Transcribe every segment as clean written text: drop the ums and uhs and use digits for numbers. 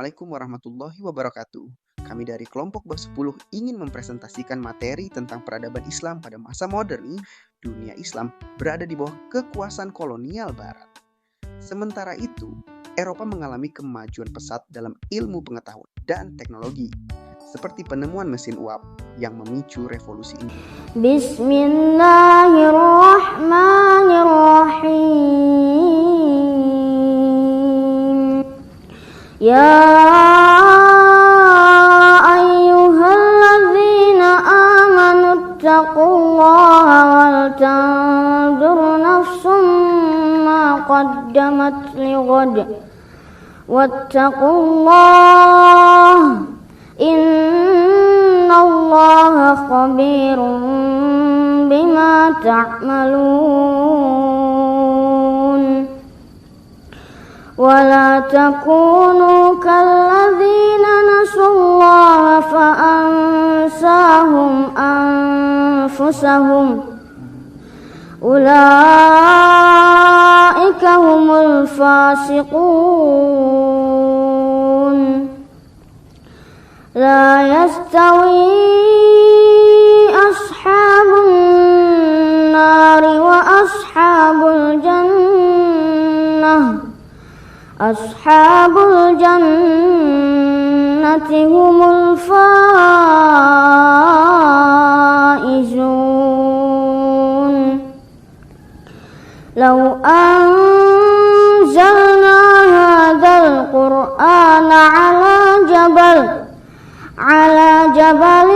Assalamualaikum warahmatullahi wabarakatuh. Kami dari kelompok Bab 10 ingin mempresentasikan materi tentang peradaban Islam pada masa modern. Dunia Islam berada di bawah kekuasaan kolonial Barat. Sementara itu, Eropa mengalami kemajuan pesat dalam ilmu pengetahuan dan teknologi, seperti penemuan mesin uap yang memicu revolusi ini. Bismillahirrahmanirrahim. Ya ayyuhalladzina amanu taqullaha wal tanzur nafsum ma qaddamat lighad wattaqullaha innallaha khabirum bima ta'malun. ولا تكونوا كالذين نسوا الله فأنساهم أنفسهم أولئك هم الفاسقون لا يستوي أصحاب النار وأصحاب الجنة أصحاب الجنة هم الفائزون لو أنزلنا هذا القرآن على جبل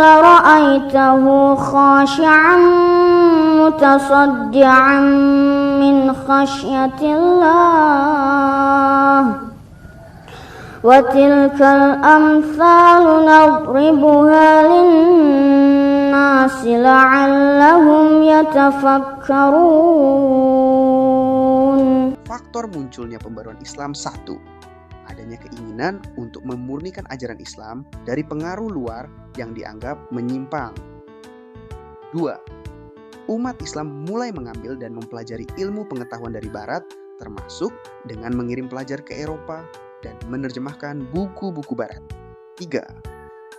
لرأيته خاشعا متصدعا من خشية الله وتلك الأمثال نضربها للناس لعلهم يتفكرون. Faktor munculnya pembaruan Islam 1. Adanya keinginan untuk memurnikan ajaran Islam dari pengaruh luar yang dianggap menyimpang. 2. Umat Islam mulai mengambil dan mempelajari ilmu pengetahuan dari Barat, termasuk dengan mengirim pelajar ke Eropa dan menerjemahkan buku-buku Barat. 3.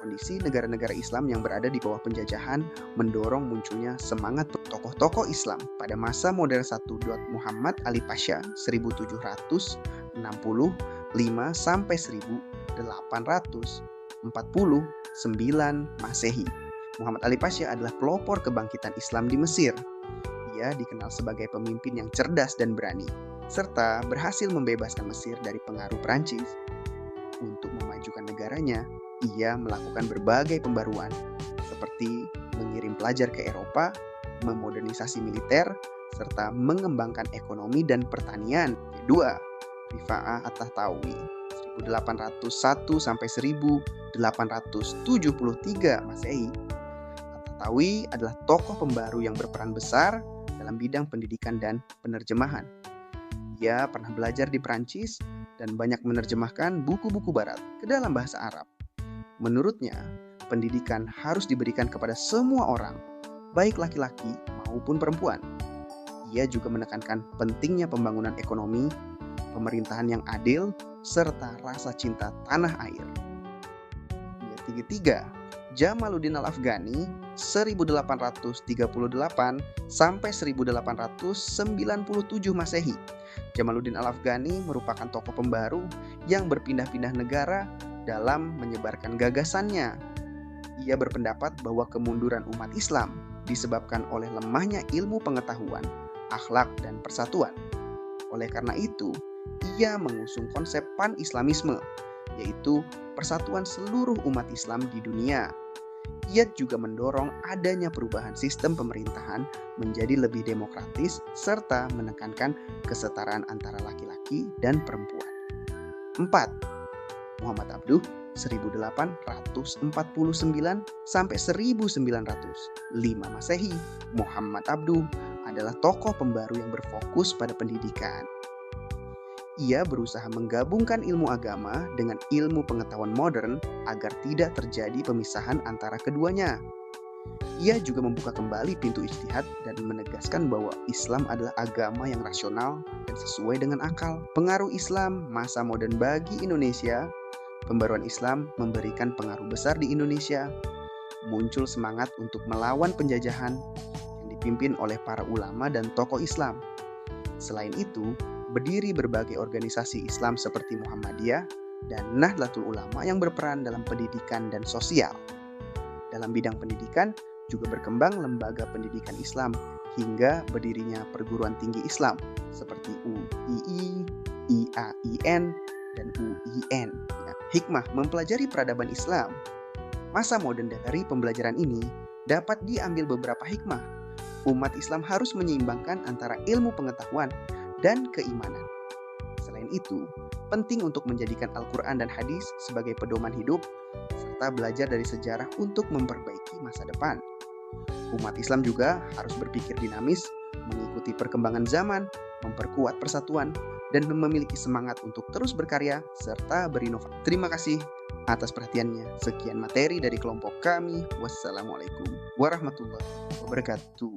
Kondisi negara-negara Islam yang berada di bawah penjajahan mendorong munculnya semangat tokoh-tokoh Islam pada masa modern 1. Muhammad Ali Pasha 1765 sampai 1849 Masehi. Muhammad Ali Pasha adalah pelopor kebangkitan Islam di Mesir. Ia dikenal sebagai pemimpin yang cerdas dan berani, serta berhasil membebaskan Mesir dari pengaruh Prancis. Untuk memajukan negaranya, ia melakukan berbagai pembaruan, seperti mengirim pelajar ke Eropa, memodernisasi militer, serta mengembangkan ekonomi dan pertanian. Kedua, Rifa'ah At-Tahtawi 1801 sampai 1873 Masehi. At-Tahtawi adalah tokoh pembaru yang berperan besar dalam bidang pendidikan dan penerjemahan. Ia pernah belajar di Prancis dan banyak menerjemahkan buku-buku Barat ke dalam bahasa Arab. Menurutnya, pendidikan harus diberikan kepada semua orang, baik laki-laki maupun perempuan. Ia juga menekankan pentingnya pembangunan ekonomi, pemerintahan yang adil, serta rasa cinta tanah air. Ketiga, Jamaluddin Al-Afghani 1838 sampai 1897 Masehi. Jamaluddin Al-Afghani merupakan tokoh pembaru yang berpindah-pindah negara dalam menyebarkan gagasannya. Ia berpendapat bahwa kemunduran umat Islam disebabkan oleh lemahnya ilmu pengetahuan, akhlak, dan persatuan. Oleh karena itu, ia mengusung konsep pan-islamisme, yaitu persatuan seluruh umat Islam di dunia. Ia juga mendorong adanya perubahan sistem pemerintahan menjadi lebih demokratis serta menekankan kesetaraan antara laki-laki dan perempuan. 4. Muhammad Abduh 1849 sampai 1905 Masehi. Muhammad Abduh adalah tokoh pembaru yang berfokus pada pendidikan. Ia berusaha menggabungkan ilmu agama dengan ilmu pengetahuan modern agar tidak terjadi pemisahan antara keduanya. Ia juga membuka kembali pintu ijtihad dan menegaskan bahwa Islam adalah agama yang rasional dan sesuai dengan akal. Pengaruh Islam masa modern bagi Indonesia. Pembaruan Islam memberikan pengaruh besar di Indonesia. Muncul semangat untuk melawan penjajahan yang dipimpin oleh para ulama dan tokoh Islam. Selain itu, berdiri berbagai organisasi Islam seperti Muhammadiyah dan Nahdlatul Ulama yang berperan dalam pendidikan dan sosial. Dalam bidang pendidikan, juga berkembang lembaga pendidikan Islam hingga berdirinya perguruan tinggi Islam seperti UII, IAIN, dan UIN. Hikmah mempelajari peradaban Islam. Masa modern dari pembelajaran ini dapat diambil beberapa hikmah. Umat Islam harus menyeimbangkan antara ilmu pengetahuan dan keimanan. Selain itu, penting untuk menjadikan Al-Quran dan hadis sebagai pedoman hidup serta belajar dari sejarah untuk memperbaiki masa depan. Umat Islam juga harus berpikir dinamis, mengikuti perkembangan zaman, memperkuat persatuan, dan memiliki semangat untuk terus berkarya serta berinovasi. Terima kasih atas perhatiannya. Sekian materi dari kelompok kami. Wassalamualaikum warahmatullahi wabarakatuh.